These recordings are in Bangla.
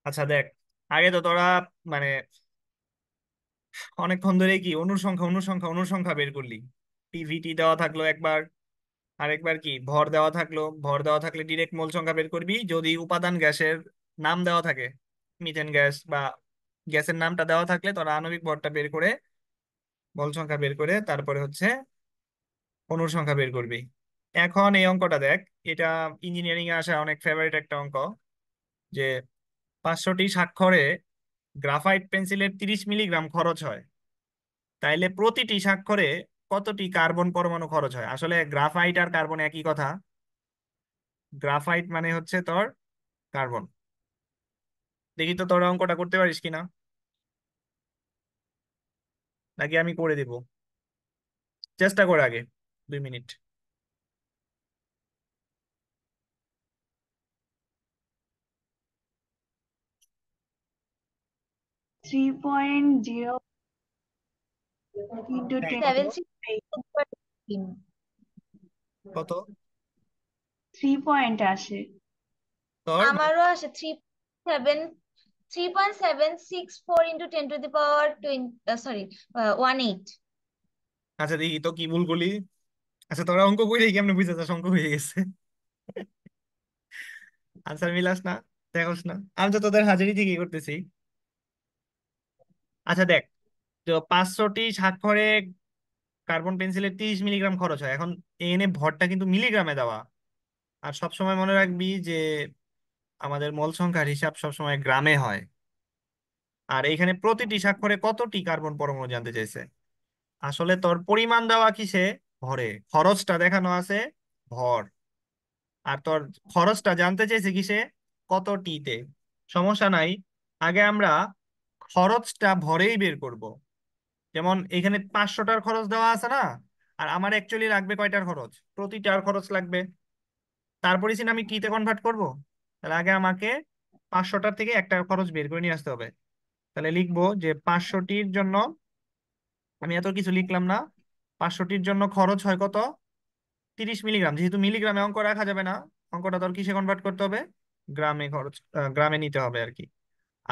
আচ্ছা দেখ, আগে তো তোরা মানে অনেকক্ষণ ধরে কি অনুসংখ্যা অনুসংখ্যা অনুসংখ্যা বের করলি। পিভিটি দেওয়া থাকলো একবার, আরেকবার কি ভর দেওয়া থাকলো। ভর দেওয়া থাকলে ডিরেক্ট মোল সংখ্যা বের করবি, যদি উপাদান গ্যাসের নাম দেওয়া থাকে, মিথেন গ্যাস বা গ্যাসের নামটা দেওয়া থাকলে তোরা আণবিক ভরটা বের করে মোল সংখ্যা বের করে তারপরে হচ্ছে অণুর সংখ্যা বের করবি। এখন এই অঙ্কটা দেখ, এটা ইঞ্জিনিয়ারিং এ আসা অনেক ফেভারিট একটা অঙ্ক, যে 500টি স্বাক্ষরে গ্রাফাইট পেন্সিলের 30 মিলিগ্রাম খরচ হয়, তাইলে প্রতিটি স্বাক্ষরে কতটি কার্বন পরমাণু খরচ হয়। আসলে গ্রাফাইট আর কার্বন একই কথা। গ্রাফাইট মানে হচ্ছে তোর কার্বন। দেখি তো তোর অঙ্কটা করতে পারিস কিনা, নাকি আমি করে দিব। চেষ্টা করে আগে 2 মিনিট। 3.0 into হ্যাঁ, 10 কত? 7 কত 3 পয়েন্ট আসে। তোর আমারও আসে 3.7, 3.764 into 10 to the power 20, sorry, 18। আচ্ছা দেখি তো কি ভুল করলি। আচ্ছা তোরা অঙ্ক করে কেমনে বুঝে যাস অঙ্ক হয়ে গেছে? আনসার মিলাস না, দেখোস না। আমি তো তোদের হাজারি ঠিকই করতেছি। আচ্ছা দেখ, তো 500টি স্বাক্ষরে কার্বন পেন্সিলের 30 মিলিগ্রাম খরচ হয়। এখন এনে ভরটা কিন্তু মিলিগ্রামে দেওয়া। আর সবসময় মনে রাখবি যে আমাদের মোল সংখ্যার হিসাব সবসময় গ্রামে হয়। আর এখানে প্রতিটি স্বাক্ষরে কতটি কার্বন পরমাণু জানতে চাইছে। আসলে তোর পরিমাণ দেওয়া কিসে, ভরে। খরচটা দেখানো আছে ভর। আর তোর খরচটা জানতে চাইছে কিসে, কতটিতে। সমস্যা নাই, আগে আমরা খরচটা ভরেই বের করব। যেমন এখানে 500টার খরচ দেওয়া আছে না, আর আমার অ্যাকচুয়ালি লাগবে কয়টার খরচ, প্রতিটার খরচ লাগবে। তারপরে সিনা আমি কিতে কনভার্ট করব। তাহলে আগে আমাকে 500টার থেকে একটা খরচ বের করে নিয়ে আসতে হবে। তাহলে লিখবো যে 500টির জন্য, আমি এত কিছু লিখলাম না, 500টির জন্য খরচ হয় কত, 30 মিলিগ্রাম। যেহেতু মিলিগ্রামে অঙ্ক রাখা যাবে না, অঙ্কটা তোর কিসে কনভার্ট করতে হবে, গ্রামে খরচ, গ্রামে নিতে হবে আর কি।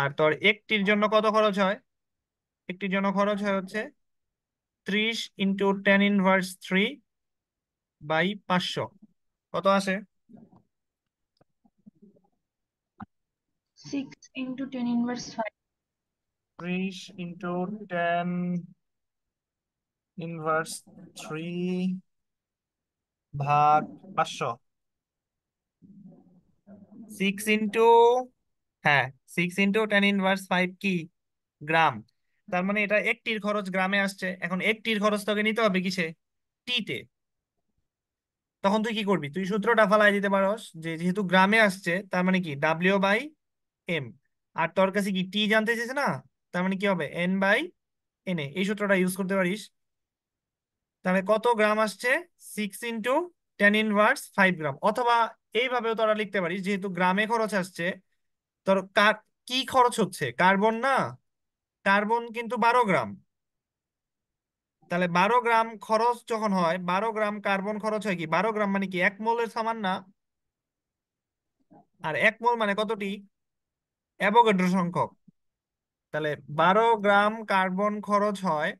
আর তোর একটির জন্য কত খরচ হয়, একটির জন্য খরচ হয় হচ্ছে 30 × 10⁻³ বাই 500। কত আসে? 6 into 10 inverse 5. 30 × 10⁻³ ভাগ 500। 6 ইন্টু, হ্যাঁ, 6 × 10⁻³ কি, গ্রাম। তার মানে এটা একটির খরচ গ্রামে আসছে। এখন একটির খরচ তোকে নিতে হবে কিসে, টিতে। তখন তুই কি করবি, তুই সূত্রটা ফালাই দিতে পারস যে যেহেতু গ্রামে আসছে তার মানে কি W/M। আর তোর কাছে কি টি জানতে চেয়েছে না, তার মানে কি হবে N/NA। এই সূত্রটা ইউজ করতে পারিস। তাহলে কত গ্রাম আসছে, 6 × 10⁻⁵ গ্রাম। এইভাবেও তোরা লিখতে পারিস, যেহেতু গ্রামে খরচ আসছে, তোর কি খরচ হচ্ছে, কার্বন না, কার্বন কিন্তু 12 গ্রাম। তাহলে 12 গ্রাম খরচ যখন হয়, 12 গ্রাম কার্বন খরচ হয় কি, 12 গ্রাম মানে কি 1 মোলের সমান না। আর 1 মোল মানে কতটি, অ্যাভোগাড্রো সংখ্যক। তাহলে 12 গ্রাম কার্বন খরচ হয়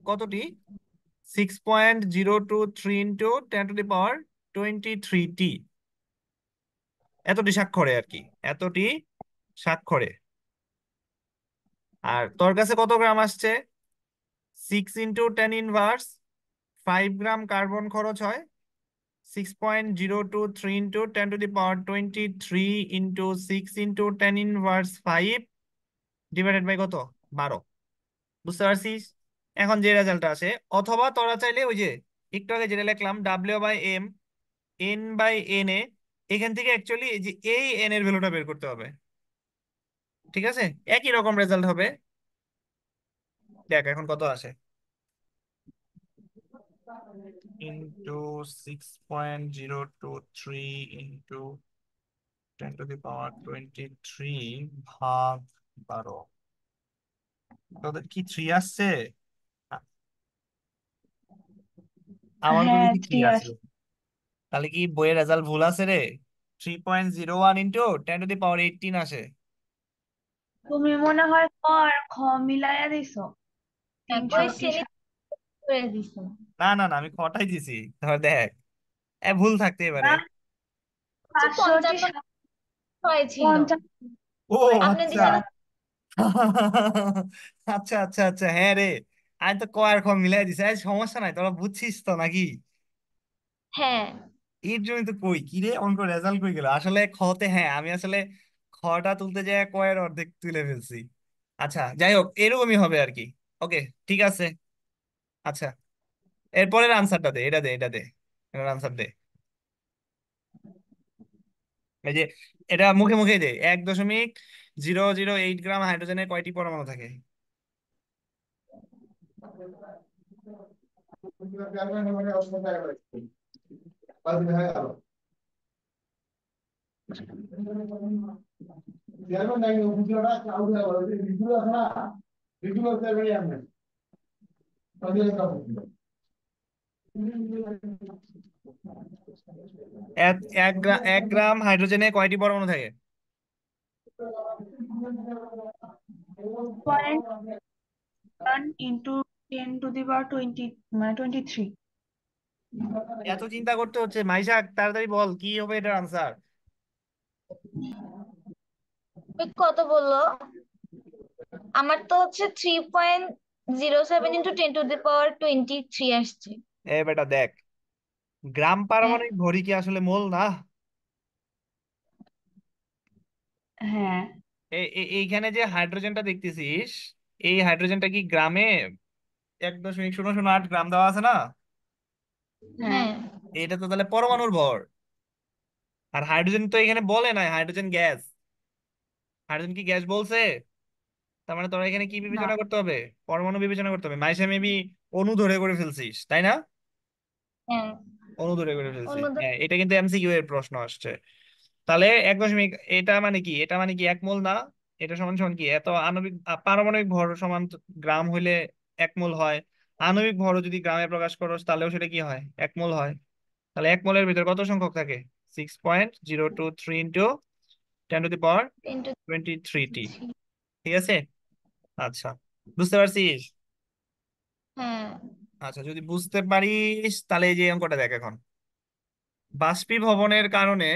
কতটি, 6.023 ইন্টু 10⁻23 টি। এতটি স্বাক্ষরে আর কি, এতটি স্বাক্ষরে। আর তোর কাছে কত গ্রাম আসছে, 6 × 10⁻⁵ গ্রাম কার্বন খরচ হয়। 6.023 ইন্টু 10⁻23 ইন্টু 6 × 10⁻⁵ ডিভাইডেড বাই কত, 12। বুঝতে পারছিস? এখন যে রেজাল্টটা আসে, অথবা তোরা চাইলে ওই যে একটু আগে যেটা লিখলাম W/M, N/NA, এখান থেকে অ্যাকচুয়ালি এই যে এই এন এর ভ্যালুটা বের করতে হবে। ঠিক আছে, একই রকম রেজাল্ট হবে। দেখ এখন কত আসে, ইন্টু 6.023 ইন্টু 10⁻23 ভাগ 12। তোদের কি 3 আসছে? আ- আমার তো হ্যাঁ, দেখি 3 3 আসছে। আসে। তাহলে কি বইয়ের রেজাল্ট ভুল আছে রে? 3.01 ইন্টু 10⁻18 আসে। তুমি মনে হয় ক আর খ মিলাইয়া দিছো। ওই 63 শ্রেণী করে দিছে। না না না, আমি খটাই দিছি। ধর দেখ, ভুল থাকতে এবারে। না, হচ্ছে 65টি 55 ছিল। 50 ও আপনি আচ্ছা। দিছেন আচ্ছা আচ্ছা আচ্ছা, হ্যাঁ রে, আমি তো ক আর খ মিলাই দিছি। সমস্যা নাই, তোরা বুঝছিস তো নাকি? হ্যাঁ। এর জন্য তো কই কি রে, অঙ্ক রেজাল্ট কই গেল আসলে খতে। হ্যাঁ আমি আসলে খটা তুলতে যায় কয়ের অর্ধেক তুলে ফেলছি। আচ্ছা যাই হোক, এরকমই হবে আর কি। ওকে, ঠিক আছে। আচ্ছা, এরপরের আনসারটা দে, এটা দে, এটা দে, এটার আনসার দে। এই যে, এটা মুখে মুখে দে। 1.008 গ্রাম হাইড্রোজেনের কয়টি পরমাণু থাকে? এক 1 গ্রাম হাইড্রোজেনে কয়টি পরমাণু থাকে? 1 ইন্টু 10⁻20 মানে 23। এত চিন্তা করতে হচ্ছে মাইশা, তাড়াতাড়ি বল কি হবে এটার আনসার। ওই কত বললো? আমার তো হচ্ছে 3.07 ইন্টু 10⁻23 আসছে। এ বেটা দেখ, গ্রাম হ্যাঁ। পারমাণবিক ভরই কি আসলে মোল না? হ্যাঁ। এইখানে যে হাইড্রোজেনটা দেখতেছিস, এই হাইড্রোজেনটা কি গ্রামে 1.008 গ্রাম দেওয়া আছে না? হ্যাঁ। হ্যাঁ। এটা তো তাহলে পরমাণুর ভর। আর হাইড্রোজেন তো এখানে বলে নাই, হাইড্রোজেন গ্যাস। হাইড্রোজেন কি গ্যাস বলছে? তার মানে তোরা এখানে কি না। বিবেচনা করতে হবে? পরমাণু বিবেচনা করতে হবে। মাইসা মেবি অণু ধরে করে ফেলছিস, তাই না? হ্যাঁ। অণু ধরে করে ফেলছিস, অন্যদের। হ্যাঁ। এটা কিন্তু এমসিকিউ এর প্রশ্ন আসছে। তাহলে 1 দশমিক, এটা মানে কি? এটা মানে কি 1 মোল না? এটা সমান সমান কি? এত আণবিক পারমাণবিক ভর সমান গ্রাম হইলে 1 মোল হয়। আণবিক ভর যদি গ্রামে প্রকাশ করো তাহলেও সেটা কি হয়? 1 মোল হয়। তাহলে 1 মোলের ভিতর কত সংখ্যক থাকে? 6.023 ইন্টু 10⁻23 টি। 10⁻23। ঠিক আছে। আচ্ছা, বুঝতে পারছিস? হ্যাঁ। আচ্ছা, যদি বুঝতে পারিস তাহলে এই যে অঙ্কটা দেখ এখন। বাষ্পীভবনের কারণে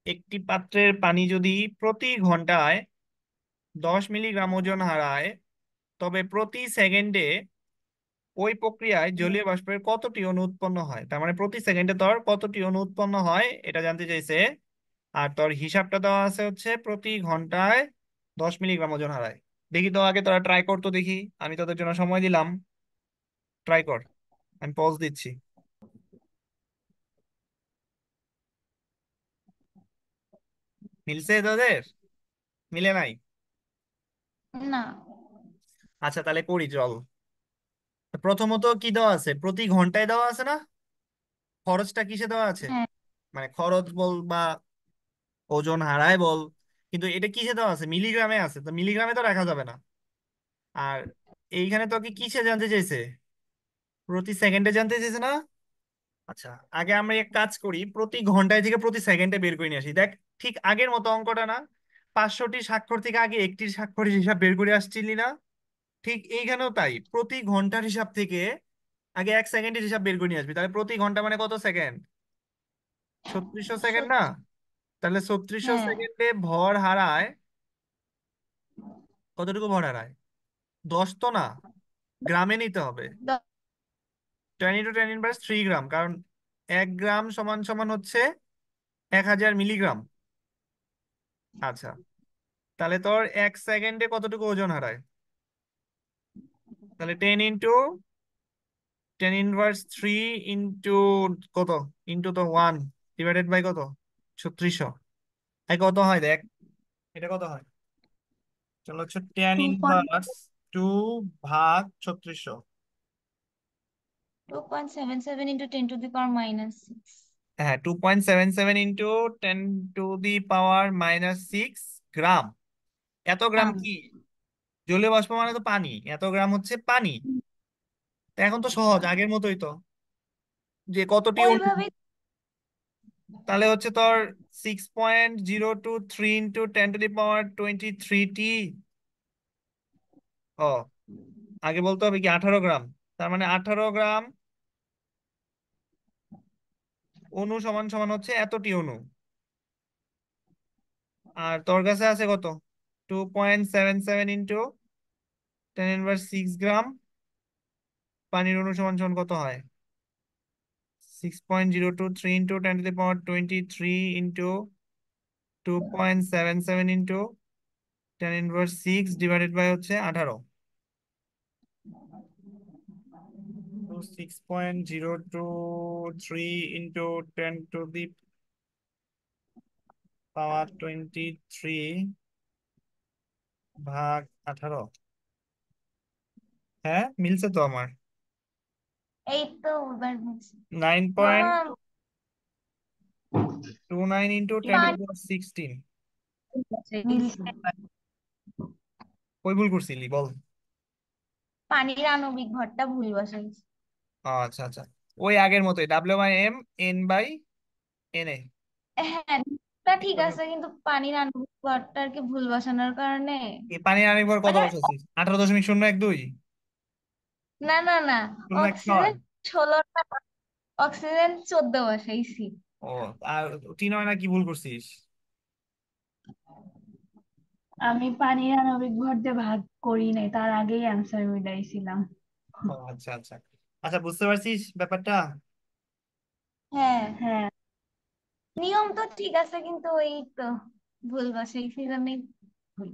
একটি পাত্রের পানি যদি প্রতি ঘন্টায় 10 মিলিগ্রাম ওজন হারায়, তবে প্রতি সেকেন্ডে ওই প্রক্রিয়ায় জলীয় বাষ্পের কতটি অণু উৎপন্ন হয়? তার মানে প্রতি সেকেন্ডে তোর কতটি অণু উৎপন্ন হয় এটা জানতে চাইছে। আর তোর হিসাবটা দেওয়া আছে হচ্ছে প্রতি ঘন্টায় 10 মিলিগ্রাম ওজন হারায়। দেখি তো, আগে তোরা ট্রাই করতো দেখি। আমি তোদের জন্য সময় দিলাম, ট্রাই কর। আমি পজ দিচ্ছি। মিলছে তোদের? মিলে নাই? না। আচ্ছা তাহলে করি চল। প্রথমত কি দেওয়া আছে? প্রতি ঘন্টায় দেওয়া আছে না? খরচটা কিসে দেওয়া আছে? হ্যাঁ। মানে খরচ বল বা ওজন হারায় বল, কিন্তু এটা কিসে দেওয়া আছে? মিলিগ্রামে আছে, তো মিলিগ্রামে তো রাখা যাবে না। আর এইখানে তো কি কিসে জানতে চাইছে? প্রতি সেকেন্ডে জানতে চাইছে না? আচ্ছা, আগে আমরা এক কাজ করি, প্রতি ঘন্টায় থেকে প্রতি সেকেন্ডে বের করে নিয়ে আসি। দেখ, ঠিক আগের মতো অঙ্কটা না? 500টি স্বাক্ষর থেকে আগে একটির স্বাক্ষরের হিসাব বের করে আসছিলি না? ঠিক এইখানেও তাই, প্রতি ঘন্টার হিসাব থেকে আগে 1 সেকেন্ডের হিসাব বের করে নিয়ে আসবি। তাহলে প্রতি ঘন্টা মানে কত সেকেন্ড? 3600 সেকেন্ড না? তাহলে 3600 হ্যাঁ। সেকেন্ডে ভর হারায় কতটুকু? ভর হারায় 10 তো না, গ্রামে নিতে হবে। 10 × 10⁻³ কারণ 1 গ্রাম সমান সমান হচ্ছে 1000 মিলিগ্রাম। আচ্ছা, তাহলে তোর 1 সেকেন্ডে কতটুকু ওজন হারায়? তাহলে 10 × 10⁻³ ইন্টু কত? ইন্টু তো 1 ডিভাইডেড বাই কত? 3600। এই কত হয় দেখ, এটা কত হয়? চলো হচ্ছে টেন 2 ইনভার্স টু ভাগ 3600। 2.77 ইন্টু 10⁻⁻6। হ্যাঁ, 2.77 × 10⁻⁻6 গ্রাম। এত গ্রাম আম। কি? জলীয় বাষ্প মানে তো পানি, এত গ্রাম হচ্ছে পানি। তো এখন তো সহজ, আগের মতোই তো, যে কতটি অণু। ওইভাবে তাহলে হচ্ছে তোর 6.023 × 10⁻23 ও, আগে বলতে হবে কি 18 গ্রাম। তার মানে 18 গ্রাম অণু সমান সমান হচ্ছে এতটি অণু। আর তোর কাছে আছে কত? 2.77 × 10⁻6 গ্রাম। পানির অণু সমান সমান কত হয়? 6.023 × 10⁻23 2.77 × 10⁻6 ডিভাইডেড বাই হচ্ছে 18। তো 6.023 × 10⁻23 ভাগ 18। হ্যাঁ, মিলছে তো আমার। এই তো এবার বুঝছি। নাইন মামা, point two nine into ten to পানি দি পাওয়ার 16। মিলছে। কই ভুল করছিলি বল। পানির আণবিক ভরটা ভুল বসাইছি। আচ্ছা আচ্ছা, ওই আগের মতোই W/M N/N হ্যাঁ, তা ঠিক আছে, কিন্তু পানির আণবিক ভরটা আর কি ভুল বসানোর কারণে এই পানির আণবিক ভর কত মানে বসাচ্ছিস? 18.012। না না না, 0.6। অক্সিজেন 16টা, অক্সিজেন 14 বসাইছি। ও, আর তিন হয় না, কি ভুল করছিস? আমি পানির আণবিক ভর দিয়ে ভাগ করি নাই, তার আগেই অ্যান্সার মিলাইছিলাম। ও আচ্ছা আচ্ছা। আচ্ছা, বুঝতে পারছিস ব্যাপারটা? হ্যাঁ, হ্যাঁ। নিয়ম তো ঠিক আছে, কিন্তু ওই তো ভুল বসাইছি জন্যই ভুল।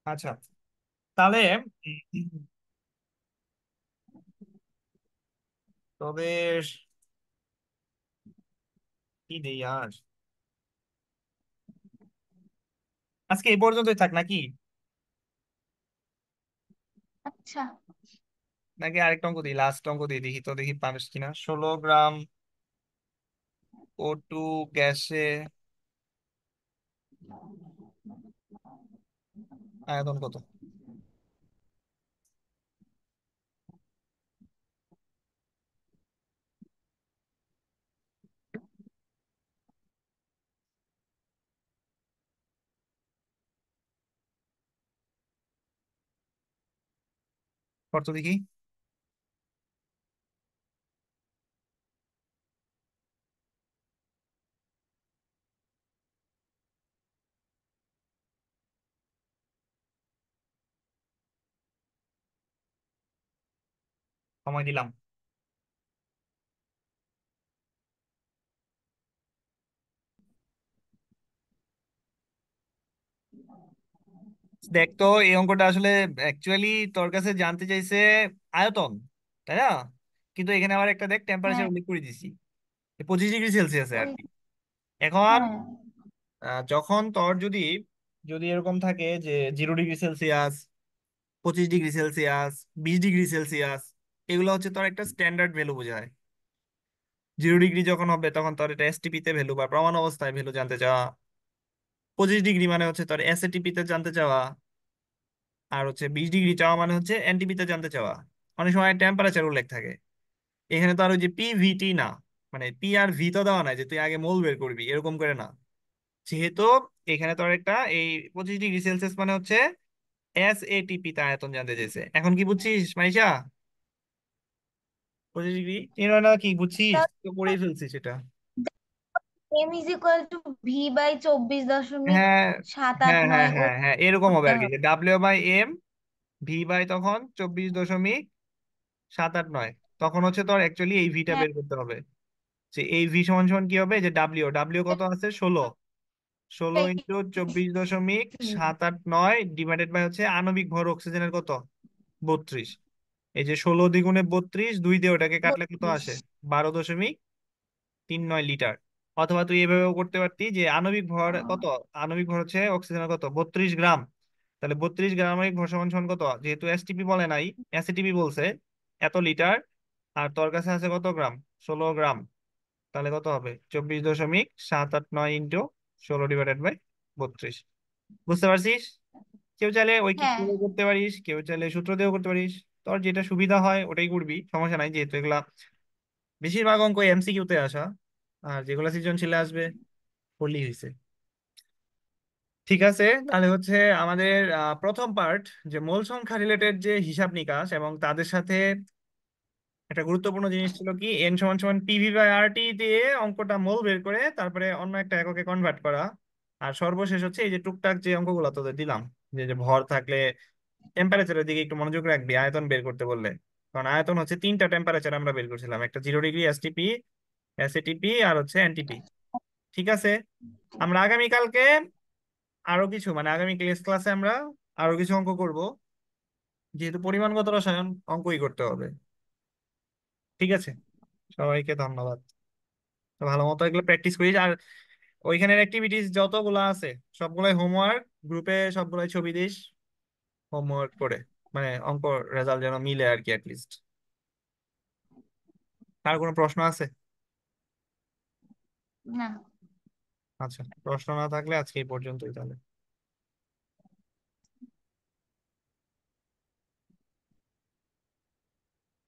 আচ্ছা, তাহলে তবে কি দেই আর, আজকে এই পর্যন্তই থাক নাকি? আচ্ছা, নাকি আরেকটা অঙ্ক দিই, লাস্ট অঙ্ক দিই, দেখি তো, দেখি পারিস কিনা। 16 গ্রাম O2 গ্যাসে আয়তন কত? কত দেখি। সময় দিলাম। দেখ তো, এই অঙ্কটা আসলে অ্যাকচুয়ালি তোর কাছে জানতে চাইছে আয়তন, তাই না? কিন্তু এখানে আবার একটা দেখ হ্যাঁ টেম্পারেচার উল্লেখ করে দিছি, 25 ডিগ্রি সেলসিয়াসে আর ওই, কি। এখন হ্যাঁ যখন তোর যদি যদি এরকম থাকে যে 0 degree Celsius, 25 degree Celsius, 20 degree Celsius, এগুলো হচ্ছে তোর একটা স্ট্যান্ডার্ড ভ্যালু বোঝায়। 0 ডিগ্রি যখন হবে তখন তোর এটা এসটিপি তে ভ্যালু বা প্রমাণ অবস্থায় ভ্যালু জানতে চাওয়া। 25 ডিগ্রি মানে হচ্ছে তোর এসএটিপি তে জানতে চাওয়া। আর হচ্ছে 20 ডিগ্রি চাওয়া মানে হচ্ছে এনটিপি তে জানতে চাওয়া। অনেক সময় টেম্পারেচার উল্লেখ থাকে। এখানে তো আর ওই যে পিভিটি না, মানে পি আর ভি তো দেওয়া নাই যে তুই আগে মোল বের করবি এরকম করে না। যেহেতু এখানে তোর একটা এই 25 ডিগ্রি সেলসিয়াস মানে হচ্ছে এসএটিপি তে আয়তন জানতে চাইছে। এখন কি বুঝছিস মাইশা? 25 ডিগ্রি না, কি বুঝছিস? তো পড়েই ফেলছিস এটা। M is equal to V by 24 দশমিক হ্যাঁ সাত আট হ্যাঁ হ্যাঁ নয় হ্যাঁ হ্যাঁ, এরকম হবে করতে আর কি, হবে। যে W/M, ভি বাই তখন 24.789। তখন হচ্ছে তোর অ্যাকচুয়ালি এই ভিটা হ্যাঁ, বের করতে হবে। যে এই ভি সমান সমান কি হবে, যে ডাব্লিউ ডাব্লিউ কত আছে 16, 16 এটাই ইন্টু চব্বিশ দশমিক হুম, সাত আট নয় ডিভাইডেড বাই হচ্ছে আণবিক ভর অক্সিজেনের কত, 32। এই যে 16 দ্বিগুণে 32, 2 দিয়ে ওটাকে কাটলে কত 32। আসে? 12.39 লিটার। অথবা তুই এভাবেও করতে পারতি যে আণবিক ভর কত, আণবিক ভর হচ্ছে অক্সিজেনের কত, 32 গ্রাম। তাহলে 32 গ্রাম আণবিক ভর সমান সমান কত, যেহেতু এসটিপি বলে নাই, এসএটিপি বলছে, এত লিটার। আর তোর কাছে আছে কত গ্রাম? 16 গ্রাম। তাহলে কত হবে? 24.789 ইন্টু 16 ডিভাইডেড বাই 32। বুঝতে পারছিস? কেউ চাইলে ঐকিক হ্যাঁ দিয়েও করতে পারিস, কেউ চাইলে সূত্র দিয়েও করতে পারিস। তোর যেটা সুবিধা হয় ওটাই করবি, সমস্যা নাই, যেহেতু এগুলা বেশিরভাগ অঙ্ক এমসিকিউ তে আসা, আর যেগুলো সৃজনশীলে আসবে পড়লেই হয়েছে। ঠিক আছে, তাহলে হচ্ছে আমাদের প্রথম পার্ট, যে মূল সংখ্যা রিলেটেড যে হিসাব নিকাশ এবং তাদের সাথে একটা গুরুত্বপূর্ণ জিনিস ছিল কি, এন সমান সমান পিভি বাই আরটি দিয়ে অঙ্কটা মোল বের করে তারপরে অন্য একটা এককে কনভার্ট করা। আর সর্বশেষ হচ্ছে এই যে টুকটাক যে অঙ্কগুলো তোদের দিলাম, যে যে ভর থাকলে টেম্পারেচারের দিকে একটু মনোযোগ রাখবি আয়তন বের করতে বললে। কারণ আয়তন হচ্ছে তিনটা টেম্পারেচার আমরা বের করছিলাম, একটা 0 ডিগ্রি, এসটিপি, এসএটিপি, আর হচ্ছে এনটিপি। ঠিক আছে, আমরা আগামীকালকে আরো কিছু মানে আগামী ক্লাসে আমরা আরো কিছু অঙ্ক করব, যেহেতু পরিমাণগত রসায়ন অঙ্কই করতে হবে। ঠিক আছে, সবাইকে ধন্যবাদ। তো ভালো মতো এগুলো প্র্যাকটিস করিস, আর ওইখানের অ্যাক্টিভিটিস যতগুলো আছে সবগুলাই হোমওয়ার্ক, গ্রুপে সবগুলাই ছবি দিস হোমওয়ার্ক করে, মানে অঙ্ক রেজাল্ট যেন মিলে আর কি লিস্ট। আর কোনো প্রশ্ন আছে? না। আচ্ছা, প্রশ্ন না থাকলে আজকে এই পর্যন্তই তাহলে।